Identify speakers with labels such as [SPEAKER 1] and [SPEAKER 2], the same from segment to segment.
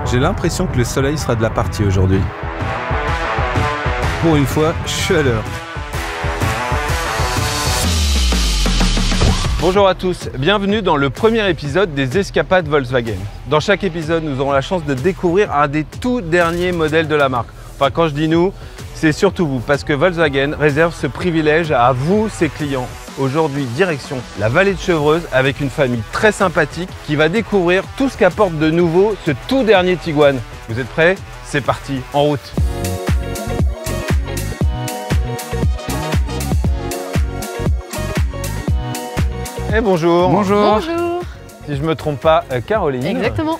[SPEAKER 1] J'ai l'impression que le soleil sera de la partie aujourd'hui. Pour une fois, je suis à l'heure.
[SPEAKER 2] Bonjour à tous, bienvenue dans le premier épisode des Escapades Volkswagen. Dans chaque épisode, nous aurons la chance de découvrir un des tout derniers modèles de la marque. Enfin, quand je dis nous, c'est surtout vous, parce que Volkswagen réserve ce privilège à vous, ses clients. Aujourd'hui, direction la vallée de Chevreuse avec une famille très sympathique qui va découvrir tout ce qu'apporte de nouveau ce tout dernier Tiguan. Vous êtes prêts? C'est parti, en route! Et bonjour.
[SPEAKER 3] Bonjour.
[SPEAKER 4] Bonjour.
[SPEAKER 2] Si je me trompe pas, Caroline.
[SPEAKER 4] Exactement.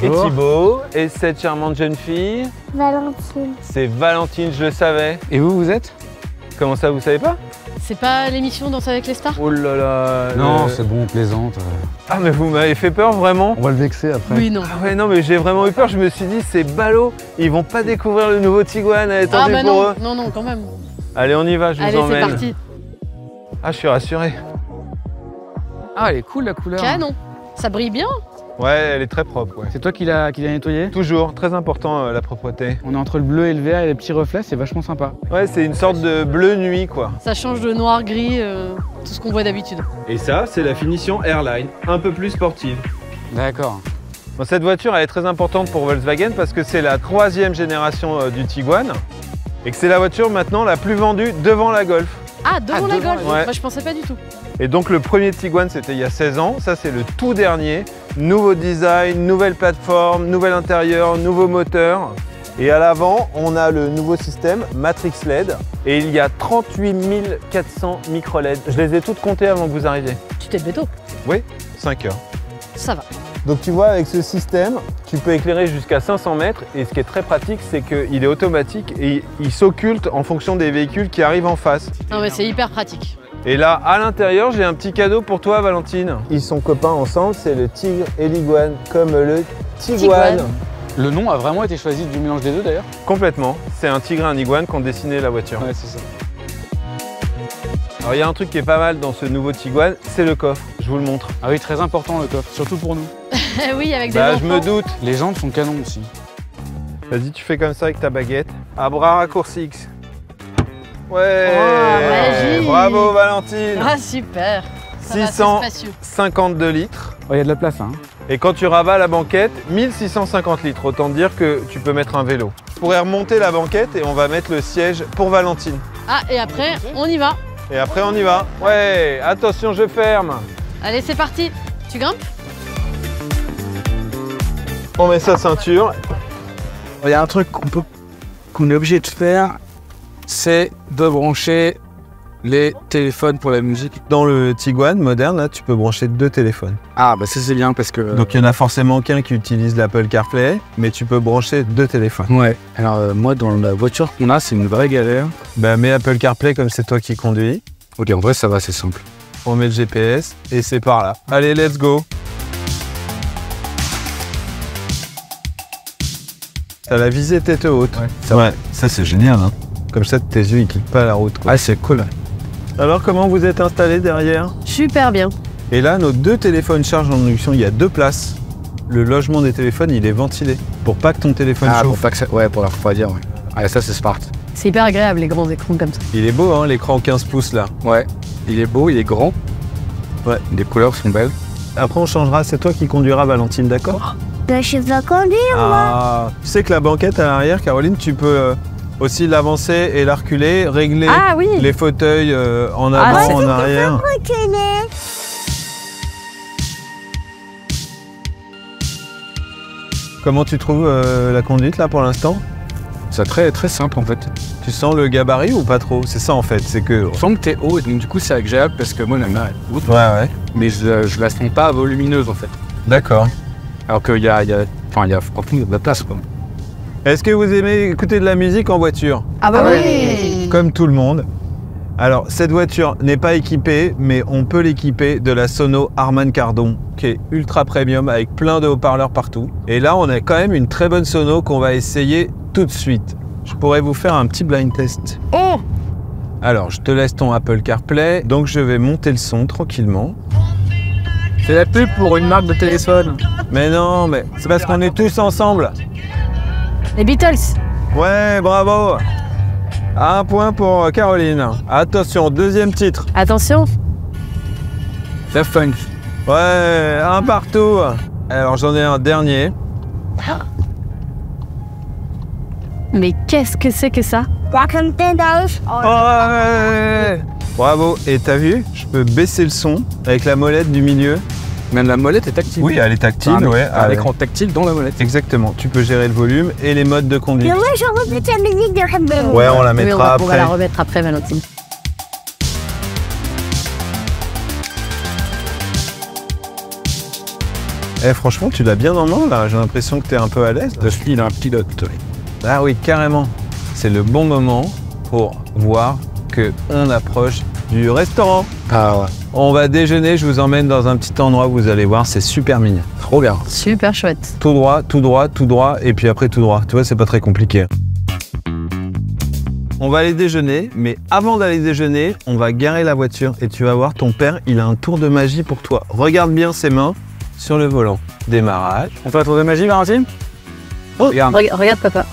[SPEAKER 2] Et Thibaut. Et cette charmante jeune fille?
[SPEAKER 5] Valentine.
[SPEAKER 2] C'est Valentine, je le savais.
[SPEAKER 3] Et vous êtes?
[SPEAKER 2] Comment ça, vous savez pas?
[SPEAKER 4] C'est pas l'émission Danse avec les stars?
[SPEAKER 2] Oh là là.
[SPEAKER 3] Non, c'est bon, plaisante.
[SPEAKER 2] Ah mais vous m'avez fait peur vraiment?
[SPEAKER 3] On va le vexer après.
[SPEAKER 4] Oui, non.
[SPEAKER 2] Ah ouais, non mais j'ai vraiment eu peur, je me suis dit c'est ballot, ils vont pas découvrir le nouveau Tiguan, elle est
[SPEAKER 4] Ah
[SPEAKER 2] tendue
[SPEAKER 4] bah
[SPEAKER 2] pour
[SPEAKER 4] non,
[SPEAKER 2] eux.
[SPEAKER 4] non, quand même.
[SPEAKER 2] Allez, on y va, je vous
[SPEAKER 4] Allez, c'est
[SPEAKER 2] emmène.
[SPEAKER 4] parti.
[SPEAKER 2] Ah, je suis rassuré.
[SPEAKER 3] Ah, elle est cool la couleur.
[SPEAKER 4] Canon. Ça brille bien.
[SPEAKER 2] Ouais, elle est très propre, ouais.
[SPEAKER 3] C'est toi qui l'as nettoyé?
[SPEAKER 2] Toujours, très important la propreté.
[SPEAKER 3] On est entre le bleu et le vert et les petits reflets, c'est vachement sympa.
[SPEAKER 2] Ouais, c'est une sorte de bleu nuit quoi.
[SPEAKER 4] Ça change de noir-gris, tout ce qu'on voit d'habitude.
[SPEAKER 2] Et ça, c'est la finition Airline, un peu plus sportive.
[SPEAKER 3] D'accord.
[SPEAKER 2] Bon, cette voiture, elle est très importante pour Volkswagen parce que c'est la 3e génération du Tiguan et que c'est la voiture maintenant la plus vendue devant la Golf.
[SPEAKER 4] Ah, devant la Golf.
[SPEAKER 2] ouais.
[SPEAKER 4] Moi, je pensais pas du tout.
[SPEAKER 2] Et donc le premier Tiguan, c'était il y a 16 ans. Ça, c'est le tout dernier. Nouveau design, nouvelle plateforme, nouvel intérieur, nouveau moteur. Et à l'avant, on a le nouveau système Matrix LED. Et il y a 38 400 micro LED. Je les ai toutes comptées avant que vous arriviez.
[SPEAKER 4] Tu t'es béto.
[SPEAKER 2] Oui, 5 heures.
[SPEAKER 4] Ça va.
[SPEAKER 2] Donc tu vois, avec ce système, tu peux éclairer jusqu'à 500 mètres. Et ce qui est très pratique, c'est qu'il est automatique et il s'occulte en fonction des véhicules qui arrivent en face.
[SPEAKER 4] Non, mais c'est hyper pratique.
[SPEAKER 2] Et là, à l'intérieur, j'ai un petit cadeau pour toi, Valentine. Ils sont copains ensemble, c'est le tigre et l'iguane, comme le Tiguan.
[SPEAKER 3] Le nom a vraiment été choisi du mélange des deux d'ailleurs?
[SPEAKER 2] Complètement. C'est un tigre et un iguane qui ont dessiné la voiture.
[SPEAKER 3] Ouais, c'est ça.
[SPEAKER 2] Alors, il y a un truc qui est pas mal dans ce nouveau Tiguan, c'est le coffre. Je vous le montre.
[SPEAKER 3] Ah oui, très important le coffre, surtout pour nous.
[SPEAKER 4] Oui, avec des
[SPEAKER 2] Bah,
[SPEAKER 4] enfants.
[SPEAKER 2] je me doute.
[SPEAKER 3] Les jantes sont canons aussi.
[SPEAKER 2] Vas-y, tu fais comme ça avec ta baguette. À bras raccourcis. Ouais.
[SPEAKER 4] Oh, magie.
[SPEAKER 2] Bravo, Valentine.
[SPEAKER 4] Ah, super. Ça va, c'est spacieux.
[SPEAKER 2] 652 litres.
[SPEAKER 3] Il y a de la place, hein.
[SPEAKER 2] Et quand tu rabats la banquette, 1650 litres. Autant dire que tu peux mettre un vélo. Je pourrais remonter la banquette et on va mettre le siège pour Valentine.
[SPEAKER 4] Ah, et après, on y va.
[SPEAKER 2] Et après, on y va. Ouais, attention, je ferme.
[SPEAKER 4] Allez, c'est parti. Tu grimpes?
[SPEAKER 2] On met sa ceinture.
[SPEAKER 3] Il y a un truc qu'on est obligé de faire, c'est de brancher les téléphones pour la musique.
[SPEAKER 1] Dans le Tiguan moderne, là, tu peux brancher 2 téléphones.
[SPEAKER 3] Ah bah ça c'est bien parce que...
[SPEAKER 1] Donc il y en a forcément qu'un qui utilise l'Apple CarPlay, mais tu peux brancher 2 téléphones.
[SPEAKER 3] Ouais. Alors moi dans la voiture qu'on a, c'est une vraie galère.
[SPEAKER 1] Bah mets Apple CarPlay comme c'est toi qui conduis.
[SPEAKER 3] Ok, en vrai ça va, c'est simple.
[SPEAKER 1] On met le GPS et c'est par là. Allez, let's go. T'as la visée tête haute.
[SPEAKER 3] Ouais,
[SPEAKER 1] ça c'est génial. Hein. Comme ça, tes yeux ils quittent pas la route. Quoi.
[SPEAKER 3] Ah c'est cool.
[SPEAKER 1] Alors comment vous êtes installés derrière?
[SPEAKER 4] Super bien.
[SPEAKER 1] Et là, nos 2 téléphones charge en induction, il y a 2 places. Le logement des téléphones, il est ventilé pour pas que ton téléphone
[SPEAKER 3] Ah, pour
[SPEAKER 1] chauffe.
[SPEAKER 3] pas que ça... Ouais, pour la refroidir, ouais. Ah, ça, c'est smart.
[SPEAKER 4] C'est hyper agréable, les grands écrans comme ça.
[SPEAKER 1] Il est beau, hein, l'écran 15 pouces là.
[SPEAKER 3] Ouais. Il est beau, il est grand.
[SPEAKER 1] Ouais.
[SPEAKER 3] Les couleurs sont belles.
[SPEAKER 1] Après, on changera, c'est toi qui conduiras, Valentine, d'accord?
[SPEAKER 5] Je vais conduire.
[SPEAKER 1] Ah, tu sais que la banquette à l'arrière, Caroline, tu peux aussi l'avancer et la reculer, régler
[SPEAKER 4] Ah oui.
[SPEAKER 1] les fauteuils en avant, en arrière.
[SPEAKER 5] Reculer.
[SPEAKER 1] Comment tu trouves la conduite là pour l'instant?
[SPEAKER 3] C'est très, très simple en fait.
[SPEAKER 1] Tu sens le gabarit ou pas trop? C'est ça en fait, c'est que...
[SPEAKER 3] Je sens que t'es haut, et donc du coup c'est agréable parce que moi j'aime bien être haute,
[SPEAKER 1] Ouais.
[SPEAKER 3] mais je la sens pas volumineuse en fait.
[SPEAKER 1] D'accord.
[SPEAKER 3] Alors qu'il y a franchement, il y a de la place quoi.
[SPEAKER 1] Est-ce que vous aimez écouter de la musique en voiture?
[SPEAKER 4] Ah bah
[SPEAKER 3] oui.
[SPEAKER 1] Comme tout le monde. Alors, cette voiture n'est pas équipée, mais on peut l'équiper de la Sono Harman Kardon, qui est ultra premium avec plein de haut-parleurs partout. Et là, on a quand même une très bonne sono qu'on va essayer tout de suite. Je pourrais vous faire un petit blind test.
[SPEAKER 4] Oh.
[SPEAKER 1] Alors, je te laisse ton Apple CarPlay, donc je vais monter le son tranquillement.
[SPEAKER 3] C'est la pub pour une marque de téléphone.
[SPEAKER 1] Mais non, mais c'est parce qu'on est tous ensemble.
[SPEAKER 4] Les Beatles.
[SPEAKER 1] Ouais, bravo. Un point pour Caroline. Attention, deuxième titre.
[SPEAKER 4] Attention.
[SPEAKER 3] Daft Punk.
[SPEAKER 1] Ouais, un partout. Alors j'en ai un dernier.
[SPEAKER 4] Mais qu'est-ce que c'est que ça?
[SPEAKER 1] Ouais. Bravo. Et t'as vu? Je peux baisser le son avec la molette du milieu.
[SPEAKER 3] Même la molette est tactile.
[SPEAKER 1] Oui, elle est tactile,
[SPEAKER 3] Un-
[SPEAKER 1] ouais.
[SPEAKER 3] Un écran tactile dans la molette.
[SPEAKER 1] Exactement. Tu peux gérer le volume et les modes de conduite.
[SPEAKER 5] Mais ouais, je remettre la musique de Rambo.
[SPEAKER 1] Ouais, on la
[SPEAKER 4] Oui,
[SPEAKER 1] mettra
[SPEAKER 4] on va
[SPEAKER 1] après.
[SPEAKER 4] la remettre après, Valentine.
[SPEAKER 1] Eh, franchement, tu l'as bien en main là. J'ai l'impression que t'es un peu à l'aise.
[SPEAKER 3] Le il a un pilote.
[SPEAKER 1] Ah oui, carrément. C'est le bon moment pour voir que on approche du restaurant.
[SPEAKER 3] Ah ouais.
[SPEAKER 1] On va déjeuner, je vous emmène dans un petit endroit, vous allez voir, c'est super mignon.
[SPEAKER 3] Trop bien.
[SPEAKER 4] Super chouette.
[SPEAKER 1] Tout droit, tout droit, tout droit, et puis après tout droit. Tu vois, c'est pas très compliqué. On va aller déjeuner, mais avant d'aller déjeuner, on va garer la voiture et tu vas voir, ton père, il a un tour de magie pour toi. Regarde bien ses mains sur le volant. Démarrage.
[SPEAKER 3] On fait un tour de magie, Valentine? Oh, regarde.
[SPEAKER 4] Regarde, papa.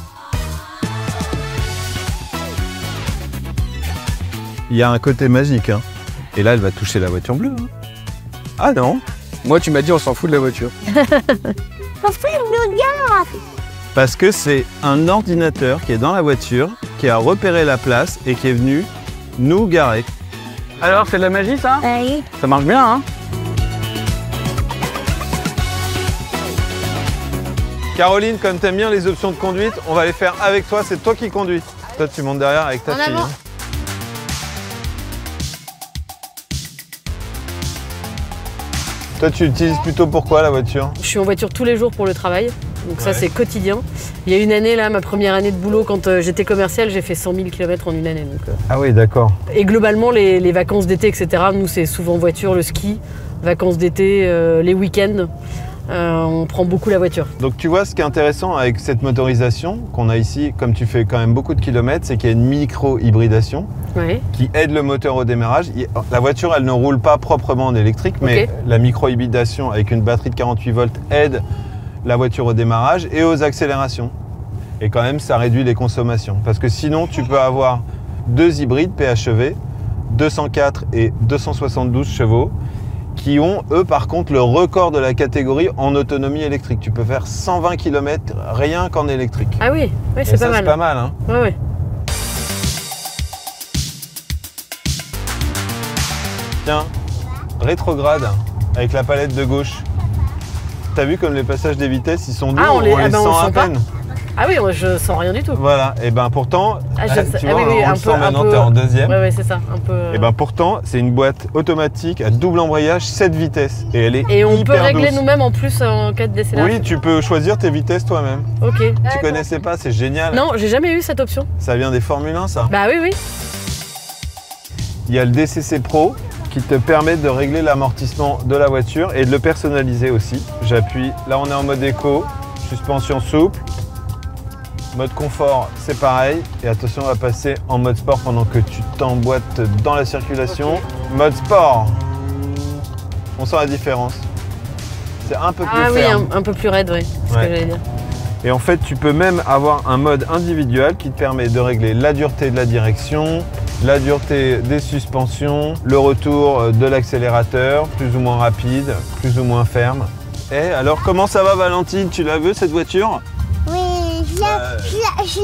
[SPEAKER 1] Il y a un côté magique, hein. Et là, elle va toucher la voiture bleue. Hein. Ah non.
[SPEAKER 3] Moi, tu m'as dit, on s'en fout de la voiture.
[SPEAKER 1] Parce que c'est un ordinateur qui est dans la voiture, qui a repéré la place et qui est venu nous garer.
[SPEAKER 3] Alors, c'est de la magie, ça?
[SPEAKER 5] Oui.
[SPEAKER 3] Ça marche bien, hein?
[SPEAKER 1] Caroline, comme t'aimes bien les options de conduite, on va les faire avec toi, c'est toi qui conduis. Toi, tu montes derrière avec ta
[SPEAKER 4] En
[SPEAKER 1] fille.
[SPEAKER 4] avant.
[SPEAKER 1] Hein. Toi, tu l'utilises plutôt pour quoi, la voiture?
[SPEAKER 4] Je suis en voiture tous les jours pour le travail. Donc ça,
[SPEAKER 1] Ouais.
[SPEAKER 4] c'est quotidien. Il y a une année, là, ma première année de boulot, quand j'étais commerciale, j'ai fait 100 000 km en une année. Donc,
[SPEAKER 1] Ah oui, d'accord.
[SPEAKER 4] Et globalement, les vacances d'été, etc., nous, c'est souvent voiture, le ski, vacances d'été, les week-ends. On prend beaucoup la voiture.
[SPEAKER 1] Donc tu vois, ce qui est intéressant avec cette motorisation qu'on a ici, comme tu fais quand même beaucoup de kilomètres, c'est qu'il y a une micro-hybridation
[SPEAKER 4] Ouais.
[SPEAKER 1] qui aide le moteur au démarrage. La voiture, elle ne roule pas proprement en électrique, mais
[SPEAKER 4] Ok.
[SPEAKER 1] la micro-hybridation avec une batterie de 48 volts aide la voiture au démarrage et aux accélérations. Et quand même, ça réduit les consommations. Parce que sinon, tu peux avoir deux hybrides PHEV, 204 et 272 chevaux, qui ont, eux, par contre, le record de la catégorie en autonomie électrique. Tu peux faire 120 km rien qu'en électrique.
[SPEAKER 4] Ah oui, ouais,
[SPEAKER 1] Et
[SPEAKER 4] c'est
[SPEAKER 1] ça,
[SPEAKER 4] pas mal.
[SPEAKER 1] c'est pas mal, hein.
[SPEAKER 4] Ouais, ouais.
[SPEAKER 1] Tiens, rétrograde avec la palette de gauche. T'as vu comme les passages des vitesses, ils sont doux,
[SPEAKER 4] Ah, on les- ah ben, on
[SPEAKER 1] sent à
[SPEAKER 4] sent pas.
[SPEAKER 1] peine.
[SPEAKER 4] Ah oui, moi, je sens rien du tout.
[SPEAKER 1] Voilà, et ben pourtant,
[SPEAKER 4] Ah, je sais-
[SPEAKER 1] tu
[SPEAKER 4] ah
[SPEAKER 1] vois,
[SPEAKER 4] oui, oui,
[SPEAKER 1] on
[SPEAKER 4] un
[SPEAKER 1] le
[SPEAKER 4] peu-
[SPEAKER 1] sent
[SPEAKER 4] un
[SPEAKER 1] maintenant,
[SPEAKER 4] peu-
[SPEAKER 1] t'es en deuxième.
[SPEAKER 4] Ouais, ouais, c'est ça. Un peu.
[SPEAKER 1] Et ben pourtant, c'est une boîte automatique à double embrayage, 7 vitesses. Et elle est
[SPEAKER 4] Et on peut
[SPEAKER 1] hyper
[SPEAKER 4] régler
[SPEAKER 1] douce.
[SPEAKER 4] nous-mêmes en plus en cas de décélération.
[SPEAKER 1] Oui, tu peux choisir tes vitesses toi-même.
[SPEAKER 4] Ok.
[SPEAKER 1] Tu connaissais pas, c'est génial.
[SPEAKER 4] Non, j'ai jamais eu cette option.
[SPEAKER 1] Ça vient des Formule 1, ça.
[SPEAKER 4] Bah oui, oui.
[SPEAKER 1] Il y a le DCC Pro qui te permet de régler l'amortissement de la voiture et de le personnaliser aussi. J'appuie, là on est en mode éco, suspension souple. Mode confort, c'est pareil. Et attention, on va passer en mode sport pendant que tu t'emboîtes dans la circulation. Mode sport. On sent la différence. C'est un peu plus
[SPEAKER 4] Ah oui,
[SPEAKER 1] ferme.
[SPEAKER 4] un peu plus raide, oui. C'est ce
[SPEAKER 1] Ouais.
[SPEAKER 4] que j'allais dire.
[SPEAKER 1] Et en fait, tu peux même avoir un mode individuel qui te permet de régler la dureté de la direction, la dureté des suspensions, le retour de l'accélérateur, plus ou moins rapide, plus ou moins ferme. Et alors, comment ça va, Valentine? Tu la veux, cette voiture?
[SPEAKER 5] Oui, je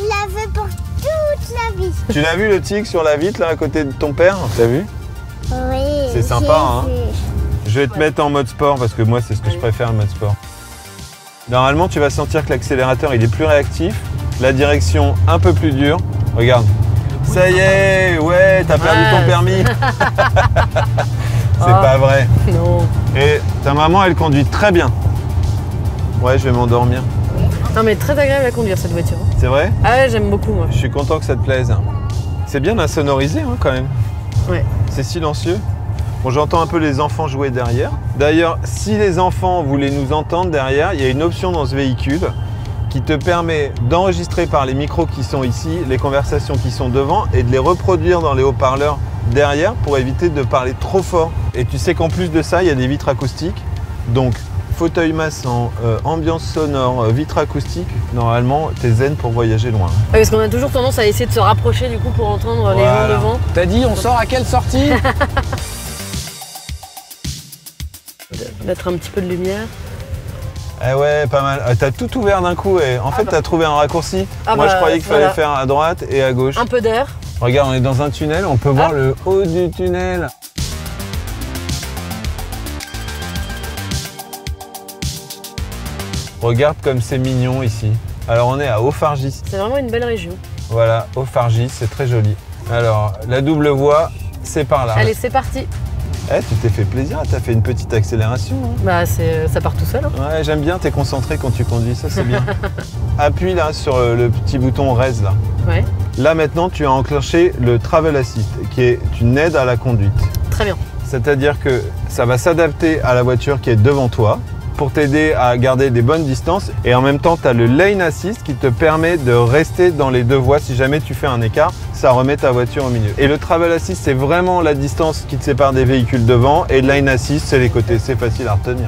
[SPEAKER 5] la veux pour toute la vie.
[SPEAKER 1] Tu l'as vu, le tigre sur la vitre, là, à côté de ton père? T'as vu?
[SPEAKER 5] Oui.
[SPEAKER 1] C'est sympa, hein. Je vais te mettre en mode sport parce que moi, c'est ce que je préfère, le mode sport. Normalement, tu vas sentir que l'accélérateur, il est plus réactif, la direction un peu plus dure. Regarde. Ça y est, ouais, t'as perdu
[SPEAKER 4] Ouais.
[SPEAKER 1] ton permis. C'est
[SPEAKER 4] Oh.
[SPEAKER 1] pas vrai.
[SPEAKER 4] Non.
[SPEAKER 1] Et ta maman, elle conduit très bien. Ouais, je vais m'endormir.
[SPEAKER 4] Non, mais très agréable à conduire cette voiture.
[SPEAKER 1] C'est vrai?
[SPEAKER 4] Ah ouais, j'aime beaucoup, moi.
[SPEAKER 1] Je suis content que ça te plaise. C'est bien insonorisé, hein, quand même.
[SPEAKER 4] Ouais.
[SPEAKER 1] C'est silencieux. Bon, j'entends un peu les enfants jouer derrière. D'ailleurs, si les enfants voulaient nous entendre derrière, il y a une option dans ce véhicule qui te permet d'enregistrer par les micros qui sont ici les conversations qui sont devant et de les reproduire dans les haut-parleurs derrière pour éviter de parler trop fort Et tu sais qu'en plus de ça, il y a des vitres acoustiques. Donc, fauteuil massant, ambiance sonore, vitres acoustiques. Normalement, t'es zen pour voyager loin.
[SPEAKER 4] Ouais, parce qu'on a toujours tendance à essayer de se rapprocher du coup pour entendre les gens devant.
[SPEAKER 3] T'as dit, on sort à quelle sortie?
[SPEAKER 4] Mettre un petit peu de lumière.
[SPEAKER 1] Eh ouais, pas mal. T'as tout ouvert d'un coup et en fait,
[SPEAKER 4] bah.
[SPEAKER 1] t'as trouvé un raccourci.
[SPEAKER 4] Ah
[SPEAKER 1] Moi,
[SPEAKER 4] bah,
[SPEAKER 1] je croyais qu'il fallait
[SPEAKER 4] voilà.
[SPEAKER 1] faire à droite et à gauche.
[SPEAKER 4] Un peu d'air.
[SPEAKER 1] Regarde, on est dans un tunnel, on peut voir le haut du tunnel. Regarde comme c'est mignon ici. Alors on est à Haut-Fargis.
[SPEAKER 4] C'est vraiment une belle région.
[SPEAKER 1] Voilà, Haut-Fargis, c'est très joli. Alors, la double voie, c'est par là.
[SPEAKER 4] Allez, c'est parti.
[SPEAKER 1] Eh, tu t'es fait plaisir, t'as fait une petite accélération. Hein.
[SPEAKER 4] Bah, ça part tout seul. Hein.
[SPEAKER 1] Ouais, j'aime bien, t'es concentré quand tu conduis, ça c'est bien. Appuie là sur le petit bouton Raise là.
[SPEAKER 4] Ouais,
[SPEAKER 1] Là maintenant, tu as enclenché le Travel Assist, qui est une aide à la conduite.
[SPEAKER 4] très bien.
[SPEAKER 1] C'est-à-dire que ça va s'adapter à la voiture qui est devant toi pour t'aider à garder des bonnes distances. Et en même temps, tu as le Lane Assist qui te permet de rester dans les deux voies. Si jamais tu fais un écart, ça remet ta voiture au milieu. Et le Travel Assist, c'est vraiment la distance qui te sépare des véhicules devant. Et le Lane Assist, c'est les côtés. C'est facile à retenir.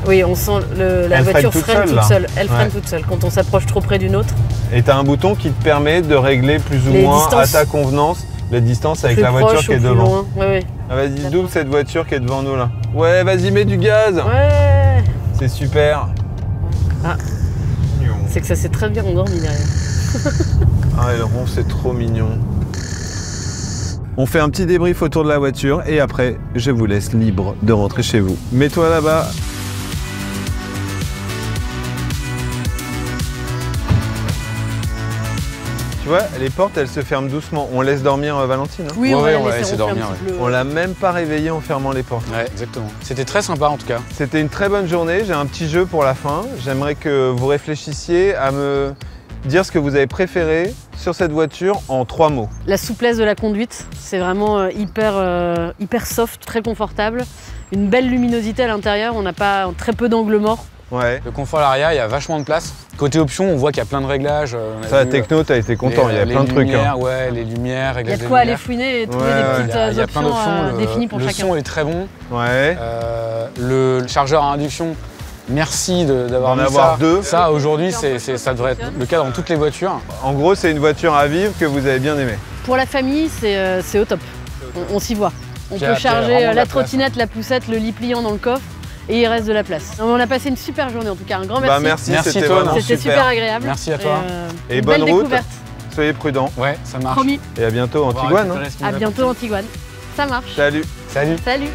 [SPEAKER 4] Oui, on sent la
[SPEAKER 1] Elle
[SPEAKER 4] voiture
[SPEAKER 1] freine toute
[SPEAKER 4] freine
[SPEAKER 1] seule,
[SPEAKER 4] toute
[SPEAKER 1] là.
[SPEAKER 4] seule. Elle freine
[SPEAKER 1] Ouais.
[SPEAKER 4] toute seule quand on s'approche trop près d'une autre.
[SPEAKER 1] Et tu as un bouton qui te permet de régler plus ou
[SPEAKER 4] Les
[SPEAKER 1] moins
[SPEAKER 4] distances.
[SPEAKER 1] à ta convenance les distances avec
[SPEAKER 4] Plus
[SPEAKER 1] la voiture
[SPEAKER 4] proche
[SPEAKER 1] qui
[SPEAKER 4] ou
[SPEAKER 1] est
[SPEAKER 4] plus
[SPEAKER 1] devant.
[SPEAKER 4] loin. Ouais.
[SPEAKER 1] Ah, vas-y, double cette voiture qui est devant nous là. Ouais, vas-y, mets du gaz.
[SPEAKER 4] Ouais.
[SPEAKER 1] C'est super.
[SPEAKER 4] Ah. C'est que ça s'est très bien endormi derrière.
[SPEAKER 1] Ah, et le rond, c'est trop mignon. On fait un petit débrief autour de la voiture et après, je vous laisse libre de rentrer chez vous. Mets-toi là-bas. Tu vois, les portes, elles se ferment doucement. On laisse dormir Valentine. Hein.
[SPEAKER 4] Oui,
[SPEAKER 3] Ouais,
[SPEAKER 4] on
[SPEAKER 3] ouais,
[SPEAKER 4] va
[SPEAKER 3] on va
[SPEAKER 4] la
[SPEAKER 3] laisser
[SPEAKER 4] laisser ronfler
[SPEAKER 3] dormir,
[SPEAKER 4] un petit peu.
[SPEAKER 1] On l'a même pas réveillée en fermant les portes.
[SPEAKER 3] Ouais, exactement. C'était très sympa en tout cas.
[SPEAKER 1] C'était une très bonne journée. J'ai un petit jeu pour la fin. J'aimerais que vous réfléchissiez à me dire ce que vous avez préféré sur cette voiture en 3 mots.
[SPEAKER 4] La souplesse de la conduite, c'est vraiment hyper soft, très confortable. Une belle luminosité à l'intérieur, on n'a pas très peu d'angles morts.
[SPEAKER 1] Ouais.
[SPEAKER 3] Le confort à l'arrière, il y a vachement de place. Côté option, on voit qu'il y a plein de réglages. On a
[SPEAKER 1] Ça, la
[SPEAKER 3] vu,
[SPEAKER 1] techno, t'as été content. Il y a
[SPEAKER 3] les
[SPEAKER 1] plein de trucs.
[SPEAKER 3] lumières,
[SPEAKER 1] Hein.
[SPEAKER 3] Ouais, les lumières,
[SPEAKER 4] Il y
[SPEAKER 3] réglages
[SPEAKER 4] a de
[SPEAKER 3] de
[SPEAKER 4] quoi aller
[SPEAKER 3] lumière.
[SPEAKER 4] fouiner et trouver
[SPEAKER 1] Ouais,
[SPEAKER 4] des
[SPEAKER 1] ouais.
[SPEAKER 4] petites
[SPEAKER 3] Il y a plein
[SPEAKER 4] options
[SPEAKER 3] d'options.
[SPEAKER 4] définies pour
[SPEAKER 3] le
[SPEAKER 4] chacun.
[SPEAKER 3] son est très bon.
[SPEAKER 1] Ouais.
[SPEAKER 3] Le chargeur à induction, merci d'avoir
[SPEAKER 1] D'en
[SPEAKER 3] mis
[SPEAKER 1] avoir
[SPEAKER 3] ça.
[SPEAKER 1] deux.
[SPEAKER 3] Ça, aujourd'hui, ça devrait être le cas dans toutes les voitures.
[SPEAKER 1] En gros, c'est une voiture à vivre que vous avez bien aimée.
[SPEAKER 4] Pour la famille, c'est au top. On s'y voit. On
[SPEAKER 3] Puis,
[SPEAKER 4] peut
[SPEAKER 3] puis, vraiment
[SPEAKER 4] charger
[SPEAKER 3] de la
[SPEAKER 4] la
[SPEAKER 3] place.
[SPEAKER 4] trottinette, la poussette, le lit pliant dans le coffre et il reste de la place. On a passé une super journée en tout cas. Un grand merci.
[SPEAKER 1] Bah merci,
[SPEAKER 3] Merci,
[SPEAKER 1] c'était
[SPEAKER 3] Tom.
[SPEAKER 1] vraiment
[SPEAKER 4] C'était super agréable.
[SPEAKER 3] Merci à toi.
[SPEAKER 1] Et
[SPEAKER 4] une
[SPEAKER 1] bonne
[SPEAKER 4] belle
[SPEAKER 1] route.
[SPEAKER 4] découverte.
[SPEAKER 1] Soyez prudents.
[SPEAKER 3] Ouais, ça marche.
[SPEAKER 4] Promis.
[SPEAKER 1] Et à bientôt
[SPEAKER 3] On va
[SPEAKER 1] Antigone. Hein.
[SPEAKER 3] récupérer ce
[SPEAKER 4] À
[SPEAKER 3] qu'il
[SPEAKER 4] bientôt Antigone. Ça marche.
[SPEAKER 1] Salut.
[SPEAKER 3] Salut.
[SPEAKER 4] Salut.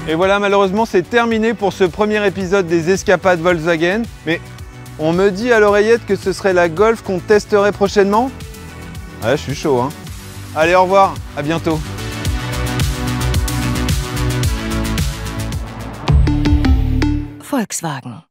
[SPEAKER 1] Et voilà, malheureusement, c'est terminé pour ce premier épisode des escapades Volkswagen. Mais on me dit à l'oreillette que ce serait la Golf qu'on testerait prochainement. Ah, je suis chaud, hein. Allez, au revoir. À bientôt.
[SPEAKER 6] Volkswagen.